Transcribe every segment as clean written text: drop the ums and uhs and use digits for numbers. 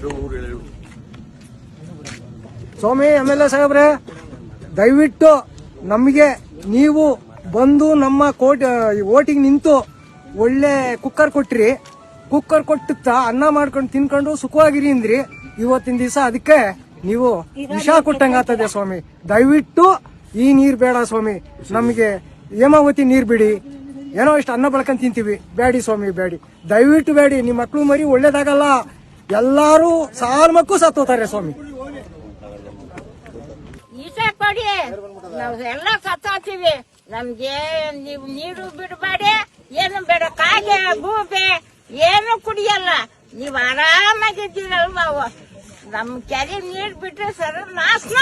ಹೆಸರು ಊರು ಹೇಳಿ. ಸ್ವಾಮಿ MLA ಸಾಹೇಬ್ರೆ, ದಯವಿಟ್ಟು ನಮಗೆ ನೀವು ಬಂದು ನಮ್ಮ ಓಟಿಗೆ ನಿಂತು ಒಳ್ಳೆ ಕುಕ್ಕರ್ ಕೊಟ್ರಿ. ಕುಕ್ಕರ್ ಕೊಟ್ಟ ಅನ್ನ ಮಾಡ್ಕೊಂಡು ತಿನ್ಕೊಂಡು ಸುಖವಾಗಿರಿ ಅಂದ್ರಿ. ಇವತ್ತಿನ ದಿವಸ ಅದಕ್ಕೆ ನೀವು ವಿಷ ಕೊಟ್ಟಂಗಾಗ್ತದೆ ಸ್ವಾಮಿ. ದಯವಿಟ್ಟು ಈ ನೀರ್ ಬೇಡ ಸ್ವಾಮಿ, ನಮಗೆ ಹೇಮಾವತಿ ನೀರ್ ಬಿಡಿ. ಏನೋ ಇಷ್ಟು ಅನ್ನ ಬೆಳ್ಕೊಂಡ್ ತಿಂತೀವಿ, ಬೇಡಿ ಸ್ವಾಮಿ ಬೇಡಿ, ದಯವಿಟ್ಟು ಬೇಡಿ. ನಿಮ್ಮ ಮಕ್ಕಳು ಮರಿ ಒಳ್ಳೇದಾಗಲ್ಲ, ಎಲ್ಲಾರು ಸಾಲ್ಮಕ್ಕೂ ಸತ್ತೋತಾರೆ ಸ್ವಾಮಿ. ಈಶ ಕೊಡಿ, ನಾವ್ ಎಲ್ಲ ಸತ್ತೋತೀವಿ. ನಮ್ಗೆ ನೀವು ನೀರು ಬಿಡಬೇಡಿ, ಏನು ಬೇಡ. ಕಾಗೆ ಗೂಬೆ ಏನು ಕುಡಿಯಲ್ಲ. ನೀವ್ ಆರಾಮಾಗಿದ್ದೀರಲ್ವ? ನಮ್ ಕೆರೆ ನೀರ್ ಬಿಟ್ರೆ ಸರ್ ನಾಶ.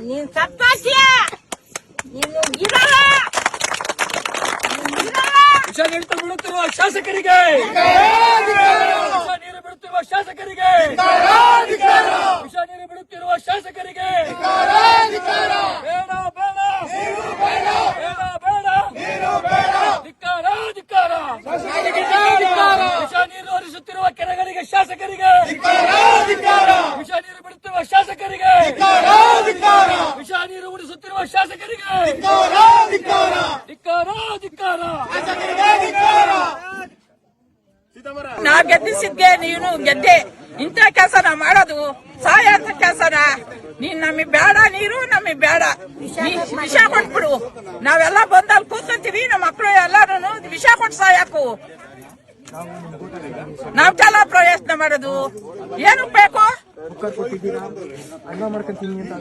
ನೀನ್ ಸತ್ತೋತೀಯ, ನೀನು ಇರಲ್ಲ. ವಿಷ ನೀರು ಬಿಡುತ್ತಿರುವ ಶಾಸಕರಿಗೆ, ವಿಷ ನೀರು ಬಿಡುತ್ತಿರುವ ಶಾಸಕರಿಗೆ, ವಿಷ ನೀರು ಬಿಡುತ್ತಿರುವ ಶಾಸಕರಿಗೆ ಬೇಡ ಬೇಡ ಬೇಡ ಬೇಡ, ಧಿಕ್ಕಾರ ಧಿಕ್ಕಾರ. ವಿಷ ನೀರು ಹರಿಸುತ್ತಿರುವ ಕೆರೆಗಳಿಗೆ ಶಾಸಕರಿಗೆ, ವಿಷ ನೀರು ಬಿಡುತ್ತಿರುವ ಶಾಸಕರಿಗೆ, ವಿಷ ನೀರು ಉಳಿಸುತ್ತಿರುವ ಶಾಸಕರಿಗೆ ಧಿಕ್ಕಾರ ಧಿಕ್ಕಾರ. ನಾ ಗೆದ್ದಿಸಿದ್ದೆ, ನೀನು ಗೆದ್ದೆ. ಇಂಥ ಕೆಲಸನ ಮಾಡೋದು ಸಹಾಯ ಅಂತ ಕೆಲಸನ. ನೀನ್ ನಮಗ್ ಬೇಡ, ನೀರು ನಮಗ್ ಬೇಡ. ವಿಷ ಕೊಟ್ಬಿಡು, ನಾವೆಲ್ಲ ಬಂದಲ್ಲಿ ಕೂತ್ಕೊಂತೀವಿ. ನಮ್ಮ ಮಕ್ಕಳು ಎಲ್ಲಾರು ವಿಷ ಕೊಟ್ಟು ಸಾಯಕು. ನಾವ್ ಕೆಲ ಪ್ರಯತ್ನ ಮಾಡೋದು ಏನು ಬೇಕು? ಕುಕ್ಕರ್ ಕೊಟ್ಟಿದ್ದೀರಾ, ಅನ್ನ ಮಾಡ್ಕೊಂತೀನಿ ಅಂತ